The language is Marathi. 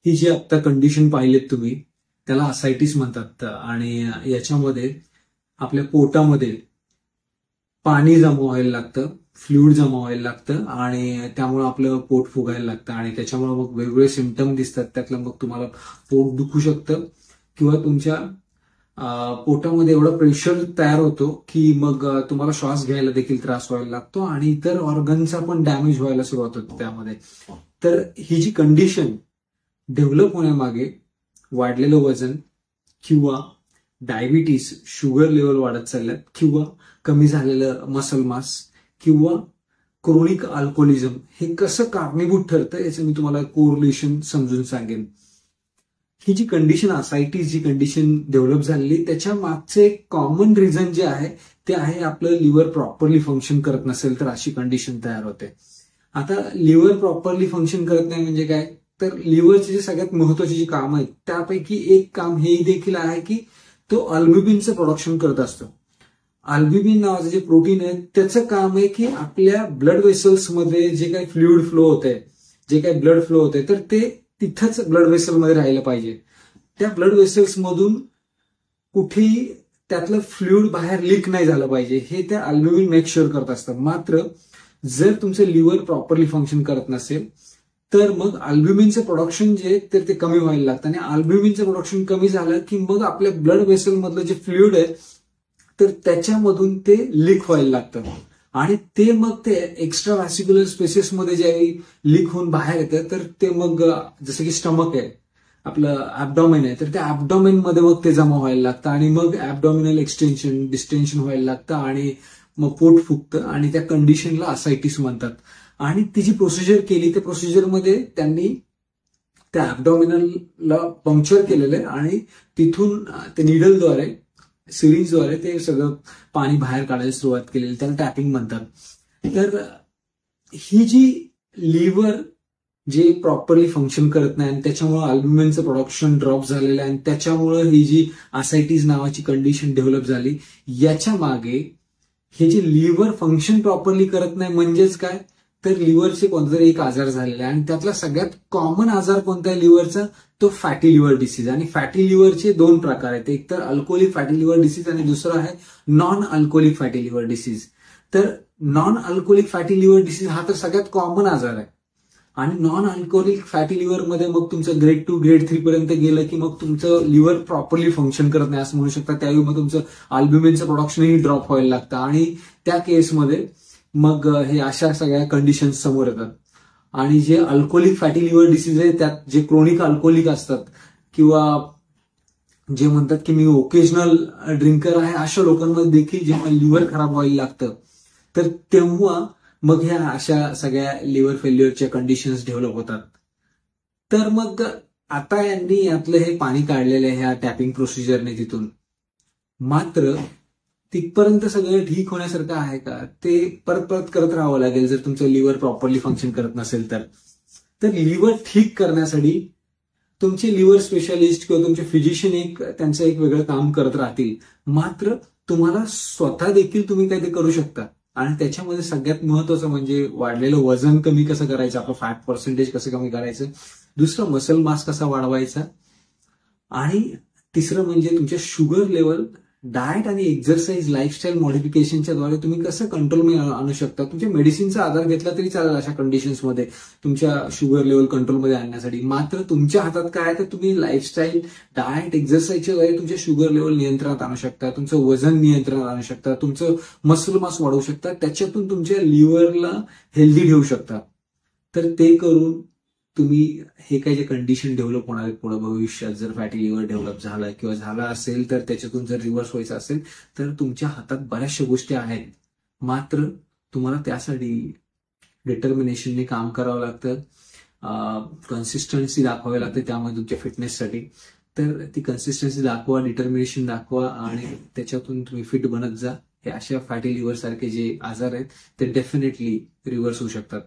ही जी आता कंडिशन पाहिलेत तुम्ही, त्याला असायटिस म्हणतात. आणि याच्यामध्ये आपल्या पोटामध्ये पाणी जमा व्हायला लागतं, फ्लुइड जमा व्हायला लागतं आणि त्यामुळे आपलं पोट फुगायला लागतं आणि त्याच्यामुळे मग वेगवेगळे सिम्पटम दिसतात. त्यातलं मग तुम्हाला पोट दुखू शकतं किंवा तुमच्या पोटामध्ये एवढं प्रेशर तयार होतो की मग तुम्हाला श्वास घ्यायला देखील त्रास व्हायला लागतो आणि इतर ऑर्गनचा पण डॅमेज व्हायला सुरुवात होते त्यामध्ये. तर ही जी कंडिशन डेव्हलप होण्यामागे वाढलेलं वजन किंवा डायबिटीस, शुगर लेवल वाढत चालल्यात किंवा कमी झालेलं मसल मास किंवा क्रोनिक अल्कोहोलिझम हे कसं कारणीभूत ठरतं याचं मी तुम्हाला कोरिलेशन समजून सांगेन. ही जी कंडिशन असायटिस, जी कंडिशन डेव्हलप झालेली, त्याच्या मागचं एक कॉमन रिझन जे आहे ते आहे आपलं लिव्हर प्रॉपरली फंक्शन करत नसेल तर अशी कंडिशन तयार होते. आता लिव्हर प्रॉपरली फंक्शन करत नाही म्हणजे काय, तर लिव्हरचे जे सगळ्यात महत्वाचे जे काम आहेत त्यापैकी एक काम हे देखील आहे की तो अल्ब्युमिनचं प्रोडक्शन करत असतो. अल्ब्युमिन नावाचं जे प्रोटीन आहे त्याचं काम आहे की आपल्या ब्लड वेसल्स मध्ये जे काही फ्लुइड फ्लो होत आहे, जे काही ब्लड फ्लो होत आहे, तर ते तिथंच ब्लड वेसल मध्ये राहिलं पाहिजे. त्या ब्लड वेसल्स मधून कुठेही त्यातलं फ्लुइड बाहेर लीक नाही झालं पाहिजे, हे त्या अल्ब्युमिन मेक शुअर करत असतं. मात्र जर तुमचं लिव्हर प्रॉपरली फंक्शन करत नसेल तर मग अल्ब्युमिनचं प्रोडक्शन जे तर ते कमी व्हायला लागतं आणि अल्ब्युमिनचं प्रोडक्शन कमी झालं की मग आपल्या ब्लड वेसल मधलं जे फ्लुइड आहे तर त्याच्यामधून ते लीक व्हायला लागतं आणि ते मग ते एक्स्ट्रा व्हॅसिक्युलर स्पेसेस मध्ये ज्यावेळी लीक होऊन बाहेर येतं तर ते मग जसं की स्टमक आहे, आपलं ऍब्डॉमेन आहे, तर त्या ऍब्डॉमेन मध्ये मग ते जमा व्हायला लागतं आणि मग ऍब्डॉमिनल एक्सटेन्शन, डिस्टेन्शन व्हायला लागतं आणि मग पोट फुगतं आणि त्या कंडिशनला असायटिस म्हणतात. आणि ती जी प्रोसिजर केली त्या प्रोसिजरमध्ये त्यांनी त्या ऍब्डॉमिनलला पंक्चर केलेलं आहे आणि तिथून ते निडलद्वारे, सिरिंजद्वारे ते सगळं पाणी बाहेर काढायला सुरुवात केलेली, त्याला टॅपिंग म्हणतात. तर ही जी लिव्हर जे प्रॉपरली फंक्शन करत नाही आणि त्याच्यामुळे अल्ब्युमिनचं प्रोडक्शन ड्रॉप झालेलं आहे आणि त्याच्यामुळे ही जी असायटिस नावाची कंडिशन डेव्हलप झाली, याच्या मागे हे जे लिव्हर फंक्शन प्रॉपरली करत नाही म्हणजेच काय, तर लिव्हरचे कोणतातरी एक आजार झालेला आहे आणि त्यातला सगळ्यात कॉमन आजार कोणता आहे लिव्हरचा, तो फॅटी लिव्हर डिसीज. आणि फॅटी लिव्हरचे दोन प्रकार आहेत, एक तर अल्कोहोलिक फॅटी लिव्हर डिसीज आणि दुसरं आहे non alcoholic fatty liver disease. तर non alcoholic fatty liver disease हा तर सगळ्यात कॉमन आजार आहे आणि नॉन अल्कोहोलिक फॅटी लिव्हर मध्ये मग तुमचं ग्रेड 2, ग्रेड 3 पर्यंत गेलं की मग तुमचं लिव्हर प्रॉपरली फंक्शन करत नाही असं म्हणू शकता. त्यावेळी मग तुमचं अल्ब्युमिनचं प्रोडक्शनही ड्रॉप व्हायला लागतं आणि त्या केसमध्ये मग हे अशा सगळ्या कंडिशन्स समोर येतात. आणि जे अल्कोहोलिक फॅटी लिव्हर डिसीज आहे त्यात जे क्रोनिक अल्कोहोलिक असतात किंवा जे म्हणतात की मी ओकेजनल ड्रिंकर आहे, अशा लोकांमध्ये देखील जेव्हा लिव्हर खराब व्हायला लागतं तर तेव्हा मग ह्या अशा सगळ्या लिव्हर फेल्युअरच्या कंडिशन्स डेव्हलप होतात. तर मग आता यांनी यातलं हे पाणी काढलेलं आहे ह्या टॅपिंग प्रोसिजरने तिथून. मात्र तिथपर्यंत सगळं ठीक होण्यासारखं आहे का, ते परत परत करत राहावं लागेल जर तुमचं लिव्हर प्रॉपरली फंक्शन करत नसेल तर. तर लिव्हर ठीक करण्यासाठी तुमचे लिव्हर स्पेशालिस्ट किंवा तुमचे फिजिशियन त्यांचं एक वेगळं काम करत राहतील. मात्र तुम्हाला स्वतः देखील तुम्ही काही ते करू शकता आणि त्याच्यामध्ये सगळ्यात महत्वाचं म्हणजे वाढलेलं वजन कमी कसं करायचं, आपलं फॅट पर्सेंटेज कसं कमी करायचं, दुसरं मसल मास कसा वाढवायचा आणि तिसरं म्हणजे तुमच्या शुगर लेवल डाएट आणि एक्सरसाइज लाईफस्टाईल मॉडिफिकेशनच्या द्वारे तुम्ही कसं कंट्रोलमध्ये आणू शकता. तुमच्या मेडिसिनचा आधार घेतला तरी चालेल अशा कंडिशन्समध्ये तुमच्या शुगर लेवल कंट्रोलमध्ये आणण्यासाठी. मात्र तुमच्या हातात काय आहे तर तुम्ही लाईफस्टाईल, डाएट, एक्सरसाइजच्या द्वारे तुमच्या शुगर लेवल नियंत्रणात आणू शकता, तुमचं वजन नियंत्रणात आणू शकता, तुमचं मसल मास वाढवू शकता, त्याच्यातून तुमच्या लिव्हरला हेल्दी ठेवू शकता. तर ते करून तुम्ही हे काही जे कंडिशन डेव्हलप होणार आहेत पुढे भविष्यात, जर फॅटी लिव्हर डेव्हलप झाला किंवा झाला असेल तर त्याच्यातून जर रिव्हर्स व्हायचं असेल तर तुमच्या हातात बऱ्याचशा गोष्टी आहेत. मात्र तुम्हाला त्यासाठी डिटर्मिनेशनने काम करावं लागतं कन्सिस्टन्सी दाखवावी लागते त्यामध्ये तुमच्या फिटनेससाठी. तर ती कन्सिस्टन्सी दाखवा, डिटर्मिनेशन दाखवा आणि त्याच्यातून तुम्ही फिट बनत जा. हे अशा फॅटी लिव्हर सारखे जे आजार आहेत ते डेफिनेटली रिव्हर्स होऊ शकतात.